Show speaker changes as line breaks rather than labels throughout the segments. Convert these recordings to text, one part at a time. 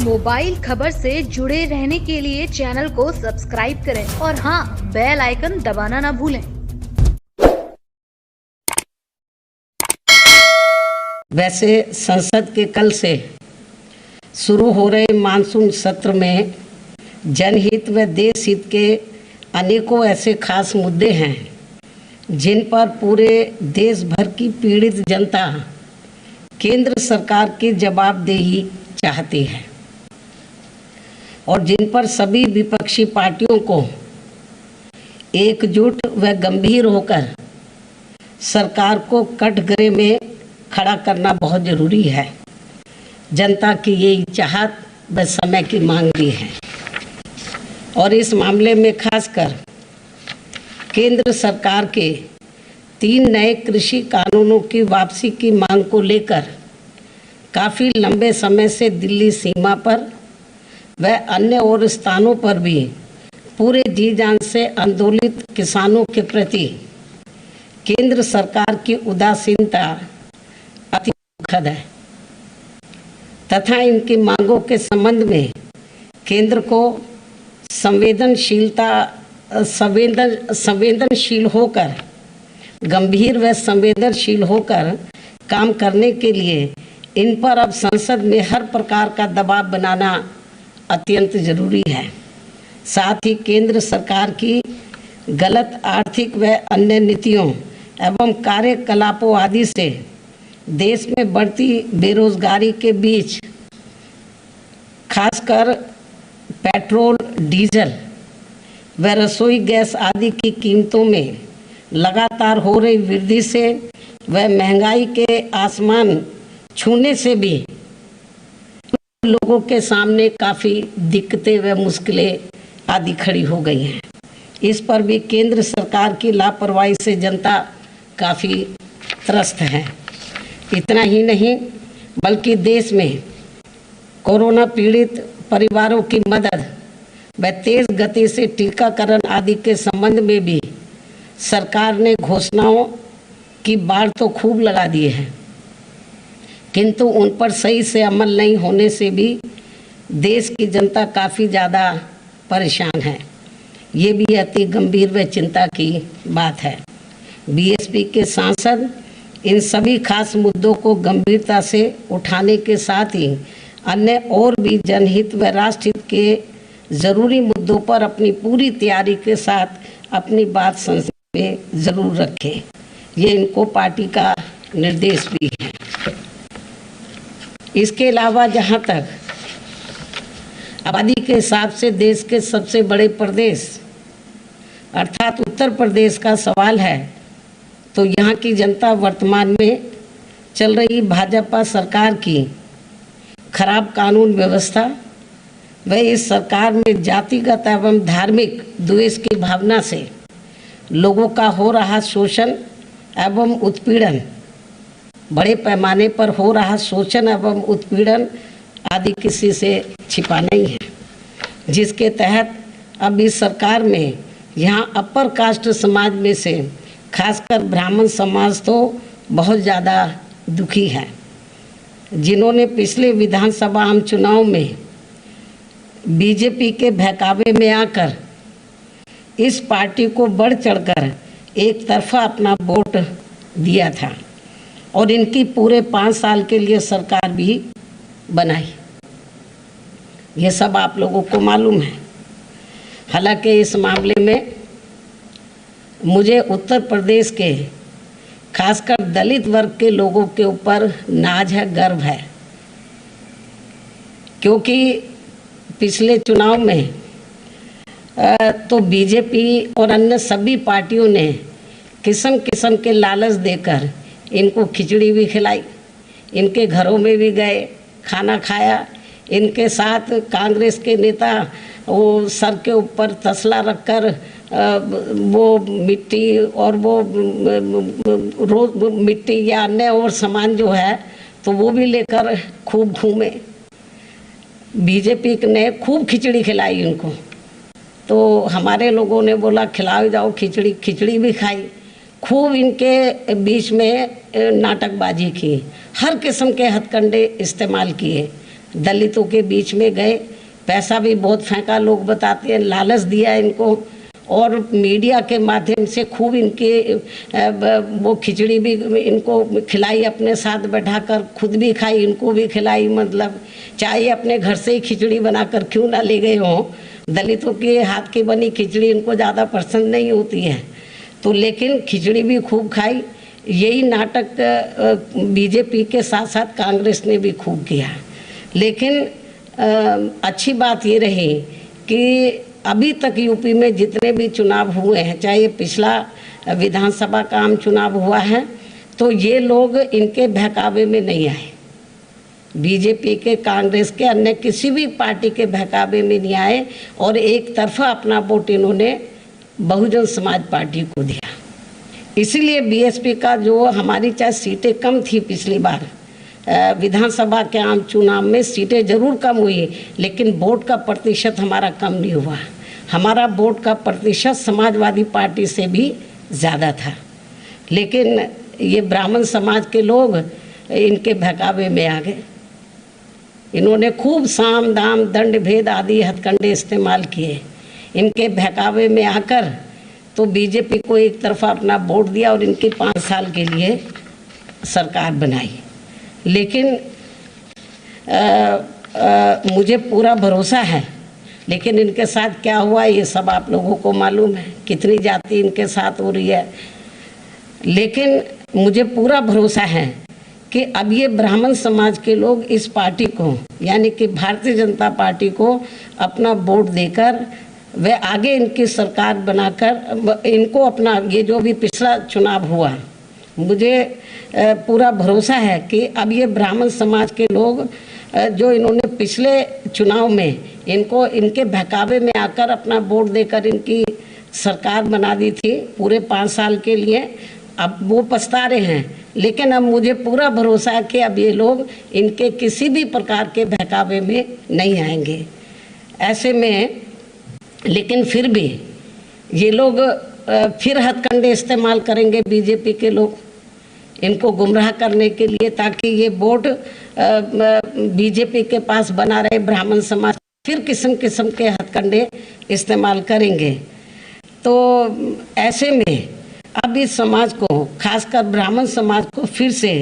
Mobile खबर से जुड़े रहने के लिए चैनल को सब्सक्राइब करें और हाँ, बेल आइकन दबाना ना भूलें।
वैसे संसद के कल से शुरू हो रहे मानसून सत्र में जनहित व देश हित के अनेकों ऐसे खास मुद्दे हैं जिन पर पूरे देश भर की पीड़ित जनता केंद्र सरकार की जवाबदेही चाहती है और जिन पर सभी विपक्षी पार्टियों को एकजुट व गंभीर होकर सरकार को कटघरे में खड़ा करना बहुत ज़रूरी है। जनता की यही चाहत व समय की मांग भी है और इस मामले में खासकर केंद्र सरकार के 3 नए कृषि कानूनों की वापसी की मांग को लेकर काफ़ी लंबे समय से दिल्ली सीमा पर व अन्य और स्थानों पर भी पूरे जी जान से आंदोलित किसानों के प्रति केंद्र सरकार की उदासीनता अति दुखद है तथा इनकी मांगों के संबंध में केंद्र को संवेदनशील होकर गंभीर व संवेदनशील होकर काम करने के लिए इन पर अब संसद में हर प्रकार का दबाव बनाना अत्यंत जरूरी है। साथ ही केंद्र सरकार की गलत आर्थिक व अन्य नीतियों एवं कार्यकलापों आदि से देश में बढ़ती बेरोजगारी के बीच खासकर पेट्रोल, डीजल व रसोई गैस आदि की कीमतों में लगातार हो रही वृद्धि से व महंगाई के आसमान छूने से भी लोगों के सामने काफ़ी दिक्कतें व मुश्किलें आदि खड़ी हो गई हैं। इस पर भी केंद्र सरकार की लापरवाही से जनता काफ़ी त्रस्त है। इतना ही नहीं बल्कि देश में कोरोना पीड़ित परिवारों की मदद व तेज गति से टीकाकरण आदि के संबंध में भी सरकार ने घोषणाओं की बाढ़ तो खूब लगा दी है, किंतु उन पर सही से अमल नहीं होने से भी देश की जनता काफ़ी ज़्यादा परेशान है। ये भी अति गंभीर व चिंता की बात है। बीएसपी के सांसद इन सभी खास मुद्दों को गंभीरता से उठाने के साथ ही अन्य और भी जनहित व राष्ट्रहित के जरूरी मुद्दों पर अपनी पूरी तैयारी के साथ अपनी बात संसद में ज़रूर रखें। ये इनको पार्टी का निर्देश भी है। इसके अलावा जहाँ तक आबादी के हिसाब से देश के सबसे बड़े प्रदेश अर्थात उत्तर प्रदेश का सवाल है, तो यहाँ की जनता वर्तमान में चल रही भाजपा सरकार की खराब कानून व्यवस्था व इस सरकार में जातिगत एवं धार्मिक द्वेष की भावना से लोगों का हो रहा शोषण एवं उत्पीड़न, बड़े पैमाने पर हो रहा शोषण एवं उत्पीड़न आदि किसी से छिपा नहीं है, जिसके तहत अब इस सरकार में यहाँ अपर कास्ट समाज में से खासकर ब्राह्मण समाज तो बहुत ज़्यादा दुखी है, जिन्होंने पिछले विधानसभा आम चुनाव में बीजेपी के बहकावे में आकर इस पार्टी को बढ़ चढ़कर एक तरफा अपना वोट दिया था और इनकी पूरे 5 साल के लिए सरकार भी बनाई। ये सब आप लोगों को मालूम है। हालांकि इस मामले में मुझे उत्तर प्रदेश के खासकर दलित वर्ग के लोगों के ऊपर नाज है, गर्व है, क्योंकि पिछले चुनाव में तो बीजेपी और अन्य सभी पार्टियों ने किस्म किस्म के लालच देकर इनको खिचड़ी भी खिलाई, इनके घरों में भी गए, खाना खाया। इनके साथ कांग्रेस के नेता वो सर के ऊपर तसला रखकर वो मिट्टी और वो रोज मिट्टी या अन्य और सामान जो है तो वो भी लेकर खूब घूमे। बीजेपी ने खूब खिचड़ी खिलाई इनको, तो हमारे लोगों ने बोला खिलाओ जाओ खिचड़ी, खिचड़ी भी खाई। खूब इनके बीच में नाटकबाजी की, हर किस्म के हथकंडे इस्तेमाल किए दलितों के बीच में गए, पैसा भी बहुत फेंका, लोग बताते हैं, लालच दिया इनको, और मीडिया के माध्यम से खूब इनके वो खिचड़ी भी इनको खिलाई, अपने साथ बैठाकर खुद भी खाई, इनको भी खिलाई। मतलब चाहे अपने घर से ही खिचड़ी बनाकर क्यों ना ले गए हों, दलितों के हाथ की बनी खिचड़ी इनको ज़्यादा पसंद नहीं होती है, तो लेकिन खिचड़ी भी खूब खाई। यही नाटक बीजेपी के साथ साथ कांग्रेस ने भी खूब किया। लेकिन अच्छी बात ये रही कि अभी तक यूपी में जितने भी चुनाव हुए हैं, चाहे ये पिछला विधानसभा का आम चुनाव हुआ है, तो ये लोग इनके बहकावे में नहीं आए। बीजेपी के, कांग्रेस के, अन्य किसी भी पार्टी के बहकावे में नहीं आए और एक तरफा अपना वोट इन्होंने बहुजन समाज पार्टी को दिया। इसीलिए बीएसपी का जो हमारी चाहे सीटें कम थी पिछली बार विधानसभा के आम चुनाव में, सीटें जरूर कम हुई, लेकिन वोट का प्रतिशत हमारा कम नहीं हुआ। हमारा वोट का प्रतिशत समाजवादी पार्टी से भी ज़्यादा था। लेकिन ये ब्राह्मण समाज के लोग इनके बहकावे में आ गए। इन्होंने खूब साम दाम दंड भेद आदि हथकंडे इस्तेमाल किए। इनके बहकावे में आकर तो बीजेपी को एक तरफा अपना वोट दिया और इनकी 5 साल के लिए सरकार बनाई। लेकिन मुझे पूरा भरोसा है, लेकिन इनके साथ क्या हुआ ये सब आप लोगों को मालूम है, कितनी जाति इनके साथ हो रही है। लेकिन मुझे पूरा भरोसा है कि अब ये ब्राह्मण समाज के लोग इस पार्टी को, यानी कि भारतीय जनता पार्टी को अपना वोट देकर वे आगे इनकी सरकार बनाकर इनको अपना, ये जो भी पिछला चुनाव हुआ, मुझे पूरा भरोसा है कि अब ये ब्राह्मण समाज के लोग जो इन्होंने पिछले चुनाव में इनको इनके बहकावे में आकर अपना वोट देकर इनकी सरकार बना दी थी पूरे 5 साल के लिए, अब वो पछता रहे हैं। लेकिन अब मुझे पूरा भरोसा है कि अब ये लोग इनके किसी भी प्रकार के बहकावे में नहीं आएंगे। ऐसे में लेकिन फिर भी ये लोग फिर हथकंडे इस्तेमाल करेंगे बीजेपी के लोग इनको गुमराह करने के लिए, ताकि ये वोट बीजेपी के पास बना रहे। ब्राह्मण समाज फिर किस्म किस्म के हथकंडे इस्तेमाल करेंगे। तो ऐसे में अब इस समाज को, खासकर ब्राह्मण समाज को फिर से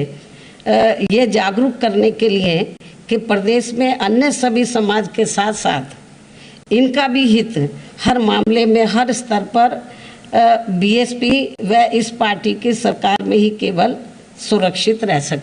ये जागरूक करने के लिए कि प्रदेश में अन्य सभी समाज के साथ साथ इनका भी हित हर मामले में, हर स्तर पर बीएसपी व इस पार्टी की सरकार में ही केवल सुरक्षित रह सकती